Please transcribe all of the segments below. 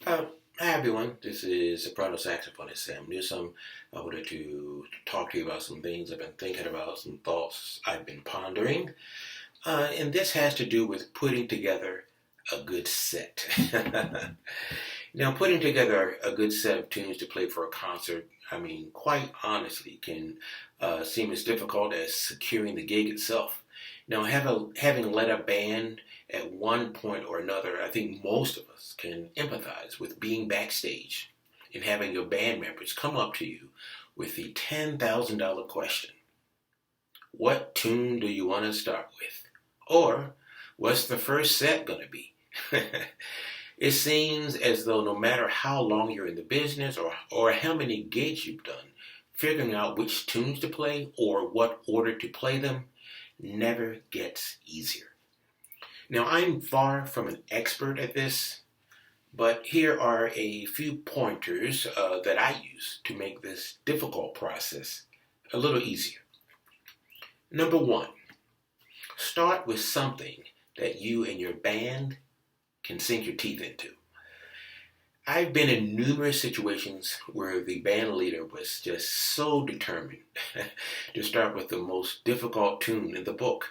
Uh, Hi everyone, this is soprano saxophonist Sam Newsom. I wanted to talk to you about some things I've been thinking about, some thoughts I've been pondering. And this has to do with putting together a good set. Now, putting together a good set of tunes to play for a concert, quite honestly, can seem as difficult as securing the gig itself. Now, having led a band at one point or another, I think most of us can empathize with being backstage and having your band members come up to you with the $10,000 question. What tune do you want to start with? Or, what's the first set going to be? It seems as though no matter how long you're in the business or how many gigs you've done, figuring out which tunes to play or what order to play them never gets easier. Now, I'm far from an expert at this, but here are a few pointers that I use to make this difficult process a little easier. Number one, start with something that you and your band can sink your teeth into. I've been in numerous situations where the band leader was just so determined to start with the most difficult tune in the book.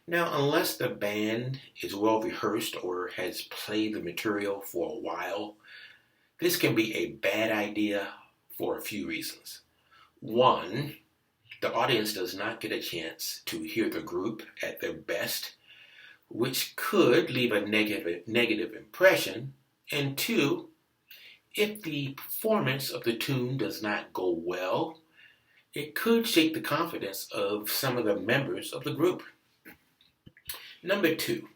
Now, unless the band is well rehearsed or has played the material for a while, this can be a bad idea for a few reasons. One, the audience does not get a chance to hear the group at their best, which could leave a negative impression. And two, if the performance of the tune does not go well, it could shake the confidence of some of the members of the group. Number two,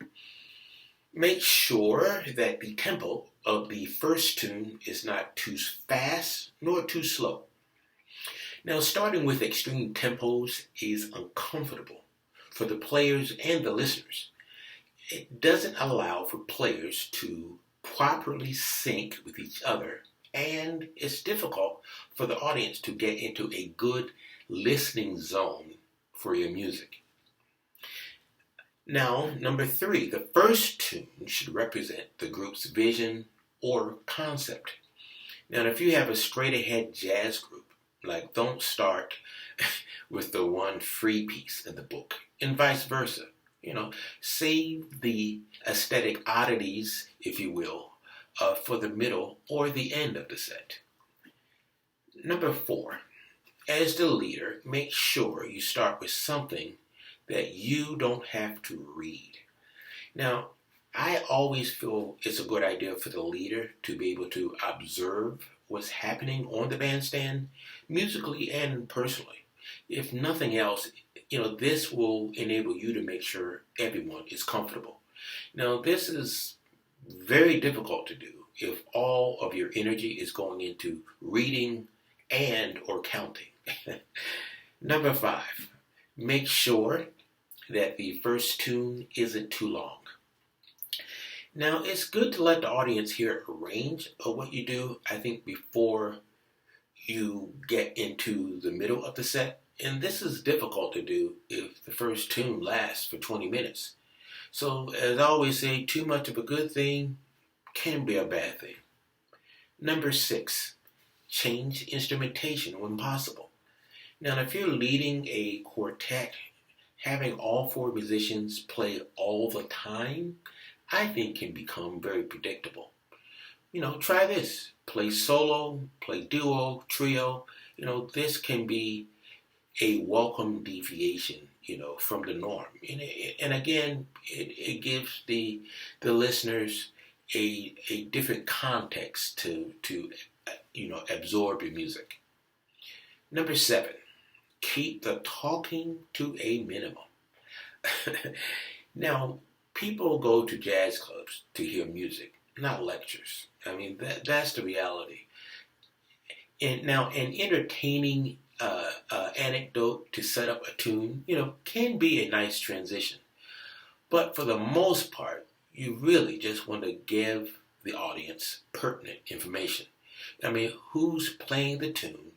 make sure that the tempo of the first tune is not too fast nor too slow. Now, starting with extreme tempos is uncomfortable for the players and the listeners. It doesn't allow for players to properly sync with each other, and it's difficult for the audience to get into a good listening zone for your music. Now, number three, the first tune should represent the group's vision or concept. Now, if you have a straight ahead jazz group, don't start with the one free piece in the book, and vice versa. Save the aesthetic oddities, if you will, for the middle or the end of the set. Number four, as the leader, make sure you start with something that you don't have to read. Now, I always feel it's a good idea for the leader to be able to observe what's happening on the bandstand, musically and personally. If nothing else, this will enable you to make sure everyone is comfortable. Now, this is very difficult to do if all of your energy is going into reading and or counting. Number five, make sure that the first tune isn't too long. Now, it's good to let the audience hear a range of what you do, I think, before you get into the middle of the set. And this is difficult to do if the first tune lasts for 20 minutes. So, as I always say, too much of a good thing can be a bad thing. Number six, change instrumentation when possible. Now, if you're leading a quartet, having all four musicians play all the time, I think can become very predictable. Try this. Play solo, play duo, trio. This can be a welcome deviation, from the norm. And again, it gives the listeners a different context to absorb your music. Number seven, keep the talking to a minimum. Now, people go to jazz clubs to hear music, not lectures. That's the reality. And now, an entertaining anecdote to set up a tune, can be a nice transition. But for the most part, you really just want to give the audience pertinent information. Who's playing the tune?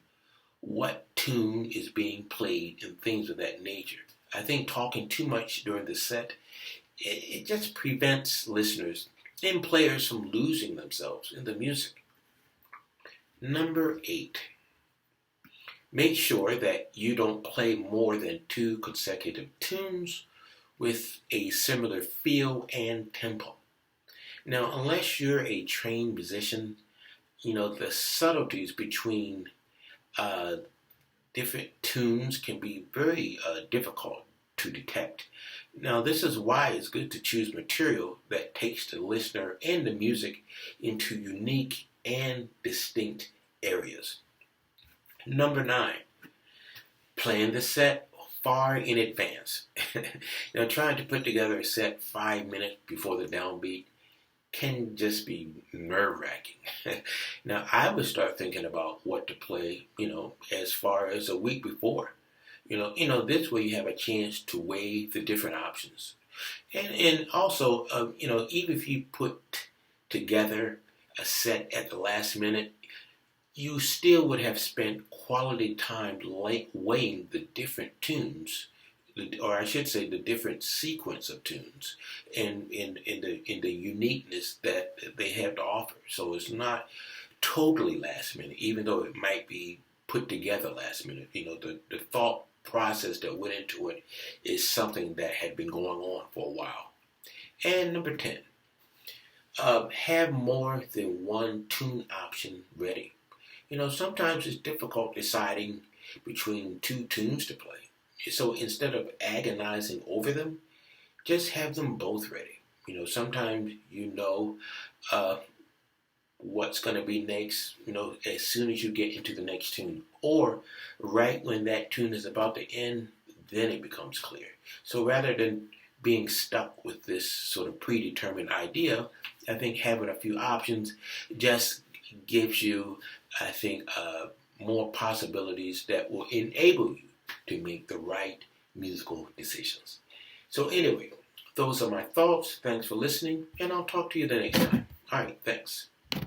What tune is being played, and things of that nature. I think talking too much during the set, it just prevents listeners and players from losing themselves in the music. Number 8, make sure that you don't play more than 2 consecutive tunes with a similar feel and tempo. Now, unless you're a trained musician, the subtleties between uh, different tunes can be very difficult to detect. Now, this is why it's good to choose material that takes the listener and the music into unique and distinct areas. Number 9, plan the set far in advance. Trying to put together a set 5 minutes before the downbeat can just be nerve-wracking. Now, I would start thinking about what to play, as far as a week before. This way you have a chance to weigh the different options. And also, even if you put together a set at the last minute, you still would have spent quality time weighing the different tunes, or I should say the different sequence of tunes, and in the uniqueness that they have to offer. So it's not totally last minute, even though it might be put together last minute. The thought process that went into it is something that had been going on for a while. And number 10, have more than one tune option ready. Sometimes it's difficult deciding between 2 tunes to play. So instead of agonizing over them, just have them both ready. Sometimes what's going to be next, as soon as you get into the next tune. Or right when that tune is about to end, then it becomes clear. So rather than being stuck with this sort of predetermined idea, I think having a few options just gives you, I think, more possibilities that will enable you to make the right musical decisions. So anyway, those are my thoughts. Thanks for listening, and I'll talk to you the next time. All right, thanks.